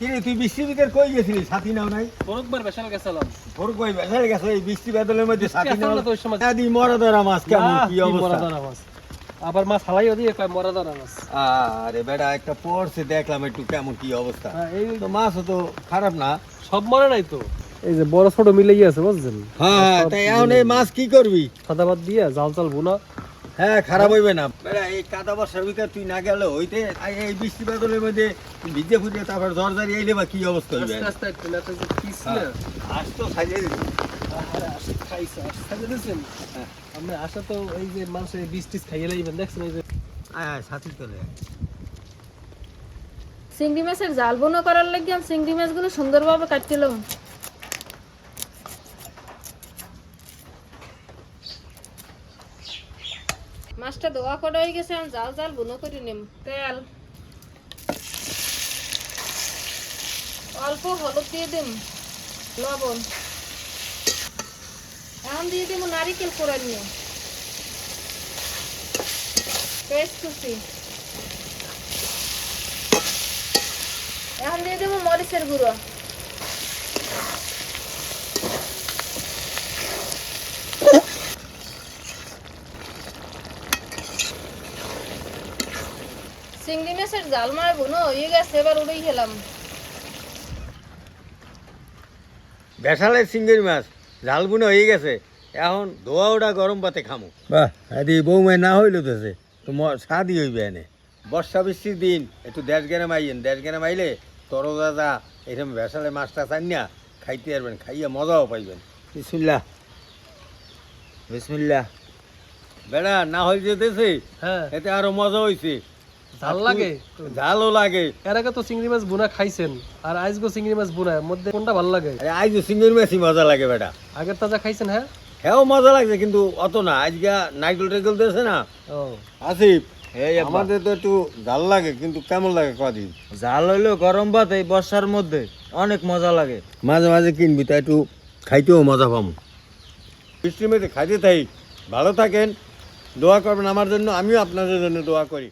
কিরে তুই বৃষ্টির ভিতর কই গেছিলি? সাথী নাও নাই? বরকবার বেশাল গেছিলাম। ভোর কই বেসারে গেছো এই বৃষ্টি বাদলের মধ্যে সাথী বৃষ্টি নাও? আসলে তো ওই সময়- আদি মরাদারা মাছ কেমন কি অবস্থা? মরাদার মাছ। আবার মাছ হালাইও দিয়ে কয় মরাদার মাছ। আরে বেটা একটা পড়ছে দেখলাম একটু কেমন কি অবস্থা। হ্যাঁ, এই তো মাছও তো খারাপ না। সব মরে নাই তো। এই যে বড় ছোট মিলে আছে বুঝছেন? হ্যাঁ তাই এখন এই মাছ কি করবি? সাদা ভাত দিয়ে জাল চাল ভুনা। হ্যাঁ খারাপ হইবে না বেটা। এই কাদা বর্ষার ভিতর তুই না গেলে হইতে এই বৃষ্টি বাদলের মধ্যে ভিজে ফুটে তারপর জ্বর জারি আইলে বা কি অবস্থা হইবে? আস্তে আস্তে একটু না তো যে পিস না। আজ তো সাজিয়ে দিবি। আরে আস্তে খাইছে আস্তে দিছেন। আমরা আসা তো এই যে মানুষের বিষ টিস খাইয়ে লাইবেন দেখছেন এই যে আয় সাথী চলে আয়। চিংড়ি মাছের জাল বোনা করার লাগি আমি চিংড়ি মাছগুলো সুন্দরভাবে কাটছিলাম। মাছটা ধোয়া করা হয়ে গেছে, আমি জাল জাল বোনা করে নিম। তেল অল্প হলুদ দিয়ে দিম, লবণ, এখন দিয়ে দিব নারিকেল কোড়া নিয়ে পেস্ট কুচি, এখন দিয়ে দেবো মরিচের গুঁড়ো, চিংড়ি মাছের জাল মারা বোনো হয়ে গেছে, এবার উড়েই খেলাম। বেসালের চিংড়ি মাছ ঝাল বুনো হয়ে গেছে, এখন ধোয়া ওটা গরম পাতে খামো। বাহ আদি বৌমায় না হইলো তো সে তো স্বাদই হইবে এনে। বর্ষা বৃষ্টির দিন একটু দেশ গেরাম আইয়েন, দেশ গেরাম আইলে তরতাজা এরকম বেসালে মাছটা চান না খাইতে পারবেন, খাইয়া মজাও পাইবেন। বিসমিল্লাহ বিসমিল্লাহ। বেড়া না হয়ে যেতেছে, হ্যাঁ এতে আরো মজা হইছে। জাল লাগে। ঝালও লাগে। এর আগে তো চিংড়ি মাছ বোনা খাইছেন, আর আজগো চিংড়ি মাছ বোনা এর মধ্যে কোনটা ভালো লাগে? আরে আইজো চিংড়ি মাছই মজা লাগে বেটা। আগের তাজা খাইছেন? হ্যাঁ হ্যাঁ মজা লাগছে কিন্তু অত না। আজকে নাইকেল টাইকেল দিয়েছে না ও আসিফ, এই আমাদের তো একটু জাল লাগে কিন্তু কেমন লাগে কদিন? জাল হইলো গরম ভাত এই বর্ষার মধ্যে অনেক মজা লাগে। মাঝে মাঝে কিনবি তা একটু খাইতেও মজা পাবো। বৃষ্টির মধ্যে খাইতে থাই। ভালো থাকেন, দোয়া করবেন আমার জন্য, আমিও আপনাদের জন্য দোয়া করি।